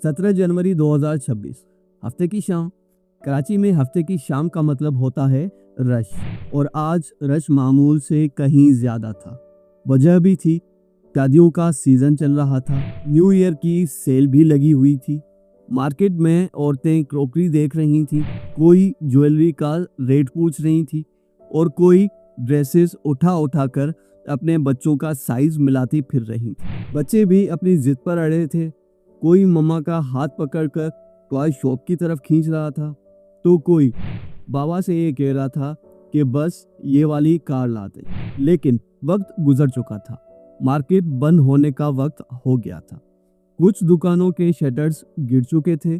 17 जनवरी 2026 हफ्ते की शाम। कराची में हफ्ते की शाम का मतलब होता है रश, और आज रश मामूल से कहीं ज़्यादा था। वजह भी थी, शादियों का सीज़न चल रहा था, न्यू ईयर की सेल भी लगी हुई थी। मार्केट में औरतें क्रॉकरी देख रही थीं, कोई ज्वेलरी का रेट पूछ रही थी और कोई ड्रेसेस उठा उठा कर अपने बच्चों का साइज मिलाती फिर रही थी। बच्चे भी अपनी जिद पर अड़े थे, कोई मम्मा का हाथ पकड़कर टॉय शॉप की तरफ खींच रहा था, तो कोई बाबा से ये कह रहा था कि बस ये वाली कार ला दे। लेकिन वक्त गुजर चुका था, मार्केट बंद होने का वक्त हो गया था। कुछ दुकानों के शटर्स गिर चुके थे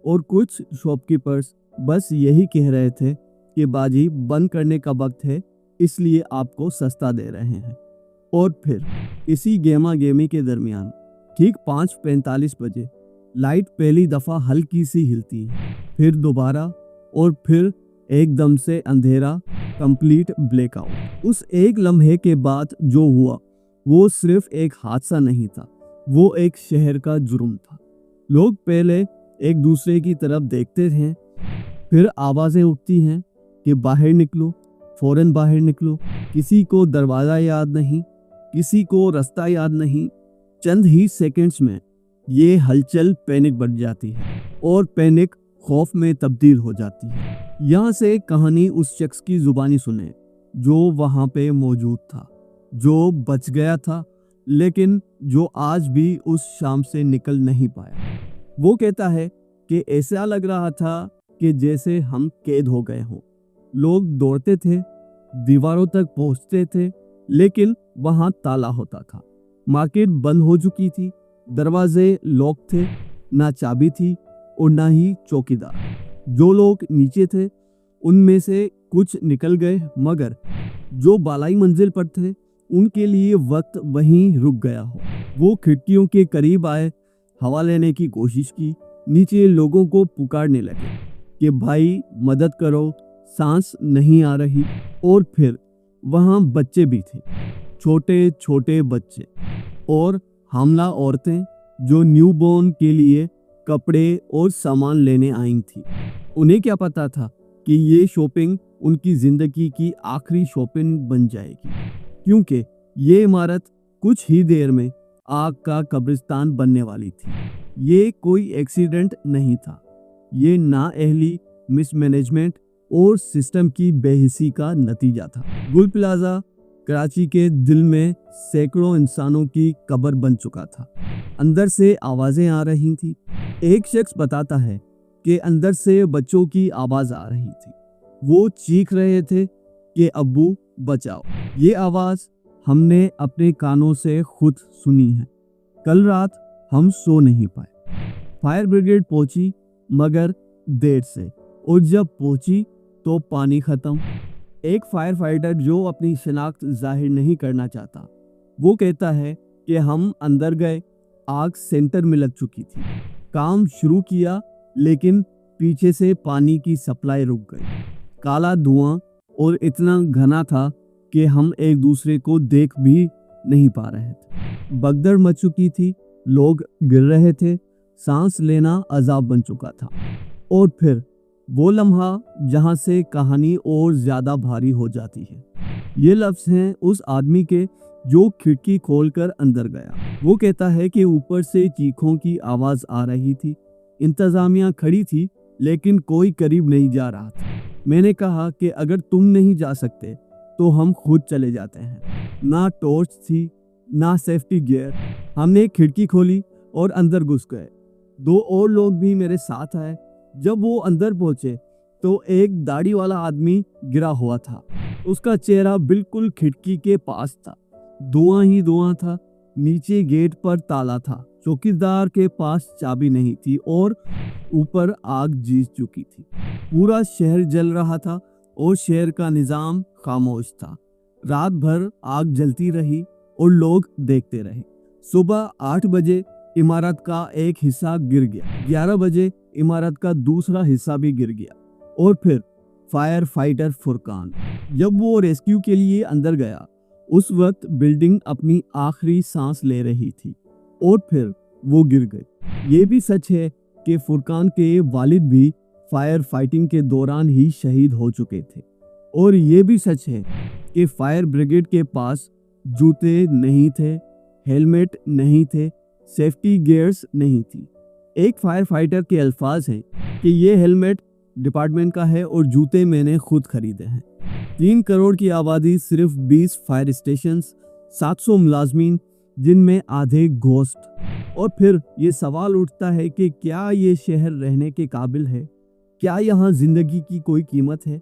और कुछ शॉपकीपर्स बस यही कह रहे थे कि बाजी बंद करने का वक्त है, इसलिए आपको सस्ता दे रहे हैं। और फिर इसी गेमा गेमी के दरमियान ठीक 5:45 बजे लाइट पहली दफ़ा हल्की सी हिलती है, फिर दोबारा, और फिर एकदम से अंधेरा, कंप्लीट ब्लैकआउट। उस एक लम्हे के बाद जो हुआ वो सिर्फ एक हादसा नहीं था, वो एक शहर का जुर्म था। लोग पहले एक दूसरे की तरफ देखते हैं, फिर आवाज़ें उठती हैं कि बाहर निकलो, फौरन बाहर निकलो। किसी को दरवाज़ा याद नहीं, किसी को रास्ता याद नहीं। चंद ही सेकंड्स में ये हलचल पैनिक बन जाती है और पैनिक खौफ में तब्दील हो जाती है। यहाँ से कहानी उस शख्स की जुबानी सुने जो वहाँ पे मौजूद था, जो बच गया था, लेकिन जो आज भी उस शाम से निकल नहीं पाया। वो कहता है कि ऐसा लग रहा था कि जैसे हम कैद हो गए हों। लोग दौड़ते थे, दीवारों तक पहुंचते थे, लेकिन वहां ताला होता था। मार्केट बंद हो चुकी थी, दरवाजे लॉक थे, ना चाबी थी और ना ही चौकीदार। जो लोग नीचे थे उनमें से कुछ निकल गए, मगर जो बालाई मंजिल पर थे उनके लिए वक्त वहीं रुक गया हो। वो खिड़कियों के करीब आए, हवा लेने की कोशिश की, नीचे लोगों को पुकारने लगे कि भाई मदद करो, सांस नहीं आ रही। और फिर वहाँ बच्चे भी थे, छोटे छोटे बच्चे और हामला औरतें जो न्यूबॉर्न के लिए कपड़े और सामान लेने आई थी। उन्हें क्या पता था कि ये शॉपिंग उनकी ज़िंदगी की आखिरी शॉपिंग बन जाएगी, क्योंकि ये इमारत कुछ ही देर में आग का कब्रिस्तान बनने वाली थी। ये कोई एक्सीडेंट नहीं था, ये नाअहली, मिसमैनेजमेंट और सिस्टम की बेहिसी का नतीजा था। गुल प्लाजा कराची के दिल में सैकड़ों इंसानों की कब्र बन चुका था। अंदर से आवाज़ें आ रही थी। एक शख्स बताता है कि अंदर से बच्चों की आवाज़ आ रही थी। वो चीख रहे थे कि अब्बू बचाओ। ये आवाज़ हमने अपने कानों से खुद सुनी है। कल रात हम सो नहीं पाए। फायर ब्रिगेड पहुंची, मगर देर से, और जब पहुंची तो पानी खत्म। एक फायर फाइटर जो अपनी शिनाख्त जाहिर नहीं करना चाहता, वो कहता है कि हम अंदर गए, आग सेंटर में लग चुकी थी। काम शुरू किया, लेकिन पीछे से पानी की सप्लाई रुक गई। काला धुआं और इतना घना था कि हम एक दूसरे को देख भी नहीं पा रहे थे। भगदड़ मच चुकी थी, लोग गिर रहे थे, सांस लेना अजाब बन चुका था। और फिर वो लम्हा जहां से कहानी और ज्यादा भारी हो जाती है। ये लफ्ज़ हैं उस आदमी के जो खिड़की खोलकर अंदर गया। वो कहता है कि ऊपर से चीखों की आवाज़ आ रही थी। इंतज़ामिया खड़ी थी, लेकिन कोई करीब नहीं जा रहा था। मैंने कहा कि अगर तुम नहीं जा सकते तो हम खुद चले जाते हैं। ना टॉर्च थी, ना सेफ्टी गियर। हमने खिड़की खोली और अंदर घुस गए। 2 और लोग भी मेरे साथ आए। जब वो अंदर पहुंचे तो एक दाढ़ी वाला आदमी गिरा हुआ था। उसका चेहरा बिल्कुल खिड़की के पास था। धुआं ही धुआं था। नीचे गेट पर ताला था, चौकीदार के पास चाबी नहीं थी और ऊपर आग जीत चुकी थी। पूरा शहर जल रहा था और शहर का निजाम खामोश था। रात भर आग जलती रही और लोग देखते रहे। सुबह 8 बजे इमारत का एक हिस्सा गिर गया। 11 बजे इमारत का दूसरा हिस्सा भी गिर गया। और फिर फायर फाइटर फुरकान जब वो रेस्क्यू के लिए अंदर गया, उस वक्त बिल्डिंग अपनी आखिरी सांस ले रही थी और फिर वो गिर गई। ये भी सच है कि फुरकान के वालिद भी फायर फाइटिंग के दौरान ही शहीद हो चुके थे। और ये भी सच है कि फायर ब्रिगेड के पास जूते नहीं थे, हेलमेट नहीं थे, सेफ्टी गियर्स नहीं थी। एक फायर फाइटर के अल्फाज हैं कि ये हेलमेट डिपार्टमेंट का है और जूते मैंने खुद खरीदे हैं। 3 करोड़ की आबादी, सिर्फ 20 फायर स्टेशंस, 700 मुलाजमीन जिनमें आधे घोस्ट। और फिर ये सवाल उठता है कि क्या ये शहर रहने के काबिल है? क्या यहाँ जिंदगी की कोई कीमत है?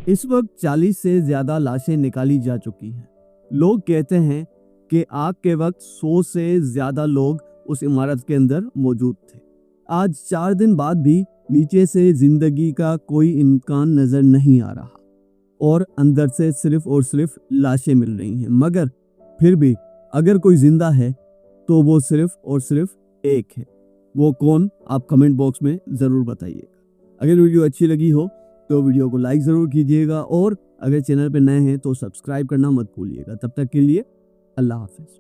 इस वक्त 40 से ज्यादा लाशें निकाली जा चुकी हैं। लोग कहते हैं कि आग के वक्त 100 से ज्यादा लोग उस इमारत के अंदर मौजूद थे। आज 4 दिन बाद भी नीचे से जिंदगी का कोई इम्कान नजर नहीं आ रहा और अंदर से सिर्फ और सिर्फ लाशें मिल रही हैं। मगर फिर भी अगर कोई जिंदा है तो वो सिर्फ और सिर्फ एक है। वो कौन? आप कमेंट बॉक्स में ज़रूर बताइएगा। अगर वीडियो अच्छी लगी हो तो वीडियो को लाइक ज़रूर कीजिएगा और अगर चैनल पर नए हैं तो सब्सक्राइब करना मत भूलिएगा। तब तक के लिए अल्लाह हाफिज़।